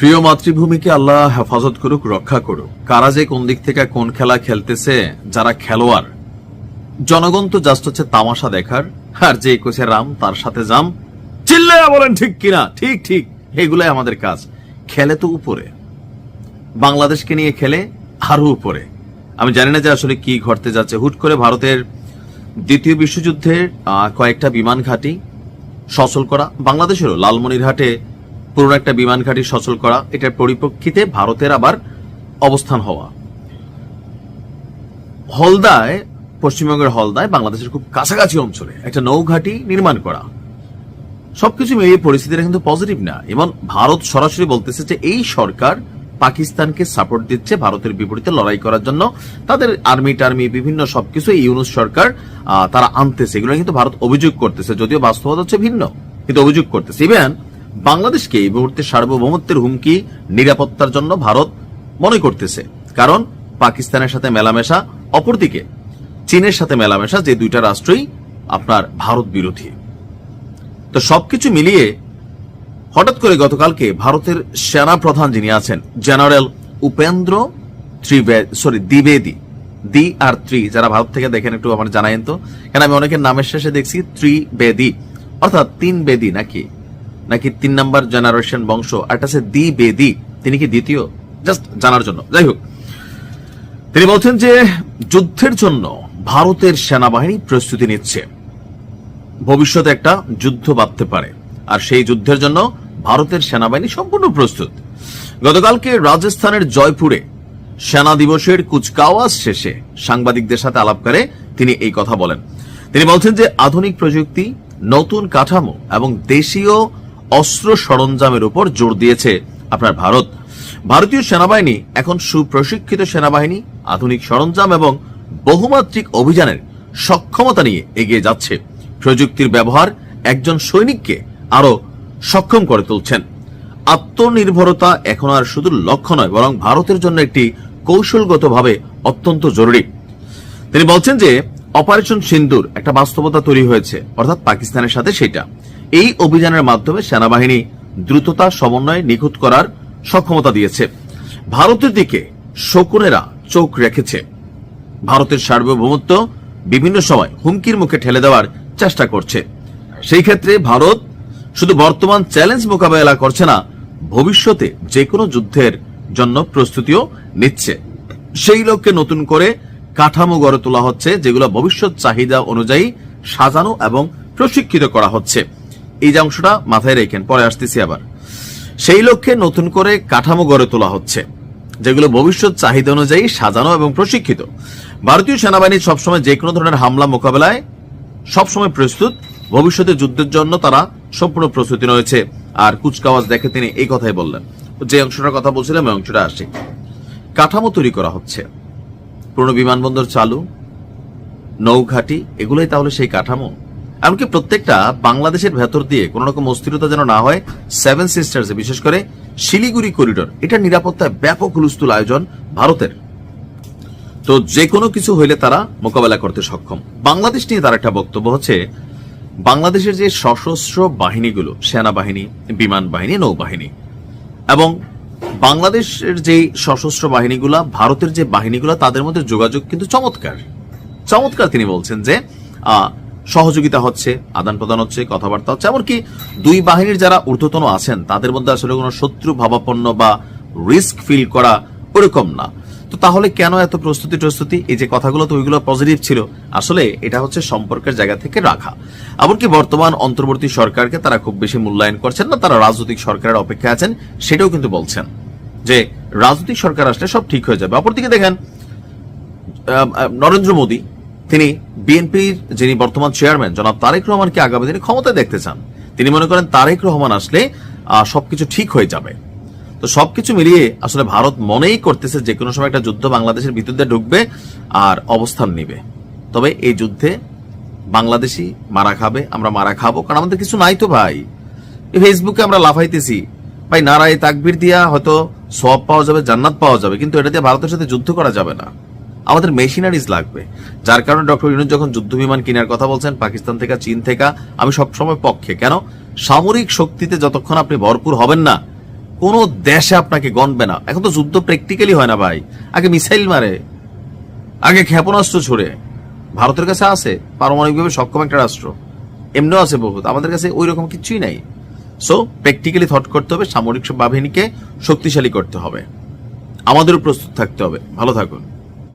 প্রিয় মাতৃভূমিকে আল্লাহ হেফাজত করুক, রক্ষা করুক। কারা যে কোন দিক থেকে কোন খেলা খেলতেছে, যারা খেলোয়াড়, জনগণ তো জাস্ট হচ্ছে তামাশা দেখার। আর যে কোচে রাম তার সাথে জাম, চিল্লায়া বলেন ঠিক কিনা? ঠিক ঠিক, এগুলাই আমাদের কাজ। খেলে তো উপরে, বাংলাদেশকে নিয়ে খেলে আরো উপরে। আমি জানি না যে আসলে কি ঘটতে যাচ্ছে। হুট করে ভারতের দ্বিতীয় বিশ্বযুদ্ধের কয়েকটা বিমান ঘাঁটি সচল করা, বাংলাদেশেরও লালমনিরহাটে পুরনো একটা বিমান ঘাঁটি সচল করা, এটার পরিপ্রেক্ষিতে ভারতের আবার অবস্থান হওয়া। হলদায়, পশ্চিমবঙ্গের হলদায় বাংলাদেশের খুব কাছাকাছি অঞ্চলে একটা নৌঘাঁটি নির্মাণ করা, সবকিছু মিলিয়ে পরিস্থিতিটা কিন্তু পজিটিভ না। এবং ভারত সরাসরি বলতেছে যে এই সরকার পাকিস্তানকে সাপোর্ট দিচ্ছে ভারতের বিপরীতে লড়াই করার জন্য। তাদের আর্মি টার্মি বিভিন্ন সবকিছু ইউনূস সরকার তারা আনতেছে, এগুলো কিন্তু ভারত অভিযোগ করতেছে, যদিও বাস্তবতা হচ্ছে ভিন্ন, কিন্তু অভিযোগ করতেছে। ইভেন বাংলাদেশকে এই মুহূর্তে সার্বভৌমত্বের হুমকি, নিরাপত্তার জন্য ভারত মনে করতেছে, কারণ পাকিস্তানের সাথে মেলামেশা, অপরদিকে চীনের সাথে মেলামেশা, যে দুইটা রাষ্ট্রই আপনার ভারত বিরোধী। তো সবকিছু মিলিয়ে হঠাৎ করে গতকালকে ভারতের সেনা প্রধান যিনি আছেন, জেনারেল উপেন্দ্র দ্বিবেদী, দি আর ত্রি, যারা ভারত থেকে দেখেন একটু আমার জানাইন তো, কেন আমি অনেকের নামের শেষে দেখছি ত্রিবেদী, অর্থাৎ তিন বেদী, নাকি 3 নাম্বার জেনারেশন বংশ। আর একটা আছে দ্বিবেদী, তিনি কি দ্বিতীয়? জাস্ট জানার জন্য। যাই হোক, তিনি বলছেন যে যুদ্ধের জন্য ভারতের সেনাবাহিনী প্রস্তুতি নিচ্ছে, ভবিষ্যতে একটা যুদ্ধ বাঁধতে পারে, আর সেই যুদ্ধের জন্য ভারতের সেনাবাহিনী সম্পূর্ণ প্রস্তুত। গতকালকে রাজস্থানের জয়পুরে সেনা দিবসের কুচকাওয়াজ শেষে সাংবাদিকদের সাথে আলাপ করে তিনি এই কথা বলেন। তিনি বলছেন যে আধুনিক প্রযুক্তি, নতুন কাঠামো এবং দেশীয় অস্ত্র সরঞ্জামের উপর জোর দিয়েছে আপনার ভারত। ভারতীয় সেনাবাহিনী এখন সুপ্রশিক্ষিত সেনাবাহিনী, আধুনিক সরঞ্জাম এবং বহুমাত্রিক অভিযানের সক্ষমতা নিয়ে এগিয়ে যাচ্ছে। প্রযুক্তির ব্যবহার একজন সৈনিককে আরো সক্ষম করে তুলছেন। আত্মনির্ভরতা এখন আর শুধু লক্ষ্য নয়, বরং ভারতের জন্য একটি কৌশলগতভাবে অত্যন্ত জরুরি। তিনি বলছেন যে অপারেশন সিন্দুর একটা বাস্তবতা তৈরি হয়েছে, অর্থাৎ পাকিস্তানের সাথে সেটা। এই অভিযানের মাধ্যমে সেনাবাহিনী দ্রুততা, সমন্বয় নিখুঁত করার সক্ষমতা দিয়েছে। ভারতের দিকে শকুনেরা চোখ রেখেছে। ভারতের সার্বভৌমত্ব বিভিন্ন সময় হুমকির মুখে ঠেলে দেওয়ার চেষ্টা করছে। সেই ক্ষেত্রে ভারত শুধু বর্তমান চ্যালেঞ্জ মোকাবেলা করছে না, ভবিষ্যতে যে কোনো যুদ্ধের জন্য প্রস্তুতিও নিচ্ছে। সেই লক্ষ্যে নতুন করে কাঠামো গড়ে তোলা হচ্ছে, যেগুলো ভবিষ্যৎ চাহিদা অনুযায়ী সাজানো এবং প্রশিক্ষিত করা হচ্ছে। এই যে অংশটা মাথায় রেখেন, পরে আসতেছি আবার। সেই লক্ষ্যে নতুন করে কাঠামো গড়ে তোলা হচ্ছে, যেগুলো ভবিষ্যৎ চাহিদা অনুযায়ী সাজানো এবং প্রশিক্ষিত। ভারতীয় সেনাবাহিনী সবসময় যে কোনো ধরনের হামলা মোকাবেলায় সবসময় প্রস্তুত। ভবিষ্যতে যুদ্ধের জন্য তারা সম্পূর্ণ প্রস্তুতি রয়েছে। আর কুচকাওয়াজ দেখে তিনি এই কথাই বললেন। যে অংশটার কথা বলছিলাম ওই অংশটা আসি। কাঠামো তৈরি করা হচ্ছে, পুরনো বিমানবন্দর চালু, নৌঘাটি, এগুলোই তাহলে সেই কাঠামো। এমনকি প্রত্যেকটা বাংলাদেশের ভেতর দিয়ে কোন রকম অস্থিরতা যেন না হয়। 7 সিস্টার্সে বিশেষ করে শিলিগুড়ি করিডোর, এটা নিরাপত্তায় ব্যাপক হুলস্থুল আয়োজন ভারতের। তো যে কোনো কিছু হইলে তারা মোকাবেলা করতে সক্ষম। বাংলাদেশ নিয়ে তার একটা বক্তব্য হচ্ছে, বাংলাদেশের যে সশস্ত্র বাহিনীগুলো, সেনাবাহিনী, বিমান বাহিনী, নৌবাহিনী, এবং বাংলাদেশের যে সশস্ত্র বাহিনীগুলা, ভারতের যে বাহিনীগুলা, তাদের মধ্যে যোগাযোগ কিন্তু চমৎকার চমৎকার। তিনি বলছেন যে সহযোগিতা হচ্ছে, আদান প্রদান হচ্ছে, কথাবার্তা হচ্ছে। এমনকি দুই বাহিনীর যারা ঊর্ধ্বতন আছেন তাদের মধ্যে আসলে কোনো শত্রু ভাবাপন্ন বা রিস্ক ফিল করা ওরকম না। তো তাহলে কেন এত প্রস্তুতি? এই যে কথাগুলো, তো ওইগুলো পজিটিভ ছিল। আসলে এটা হচ্ছে সম্পর্কের জায়গা থেকে রাখা। এমনকি বর্তমান অন্তর্বর্তী সরকারকে তারা খুব বেশি মূল্যায়ন করছেন না, তারা রাজনৈতিক সরকারের অপেক্ষায় আছেন, সেটাও কিন্তু বলছেন যে রাজনৈতিক সরকার আসলে সব ঠিক হয়ে যাবে। অপরদিকে দেখেন নরেন্দ্র মোদী, তিনি বিএনপির যিনি বর্তমান চেয়ারম্যান জনাব তারেক রহমানকে আগামী দিনে ক্ষমতায় দেখতে চান। তিনি মনে করেন তারেক রহমান আসলে সবকিছু ঠিক হয়ে যাবে। তো সবকিছু মিলিয়ে আসলে ভারত মনেই করতেছে যে কোনো সময় একটা যুদ্ধ বাংলাদেশের ভিতর দিয়ে ঢুকবে আর অবস্থান নিবে। তবে এই যুদ্ধে বাংলাদেশি মারা খাবে, আমরা মারা খাবো, কারণ আমাদের কিছু নাই তো ভাই। ফেসবুকে আমরা লাফাইতেছি ভাই, নারায়ে তাকবীর দিয়া হয়তো সওয়াব পাওয়া যাবে, জান্নাত পাওয়া যাবে, কিন্তু এটা দিয়ে ভারতের সাথে যুদ্ধ করা যাবে না। আমাদের মেশিনারিজ লাগবে। যার কারণে ডক্টর ইউনূস যখন যুদ্ধ বিমান কেনার কথা বলছেন পাকিস্তান থেকে, চীন থেকে, আমি সবসময় পক্ষে। কেন? সামরিক শক্তিতে যতক্ষণ আপনি ভরপুর হবেন না, কোনো দেশে আপনাকে গণবে না। এখন তো যুদ্ধ প্র্যাকটিক্যালি হয় না ভাই, আগে মিসাইল মারে, আগে ক্ষেপণাস্ত্র ছড়ে। ভারতের কাছে আছে পারমাণবিকভাবে সক্ষম একটা রাষ্ট্র, এমনিও আছে বহুত, আমাদের কাছে ওই রকম কিছুই নাই। সো প্র্যাকটিক্যালি থট করতে হবে, সামরিক বাহিনীকে শক্তিশালী করতে হবে, আমাদেরও প্রস্তুত থাকতে হবে। ভালো থাকুন।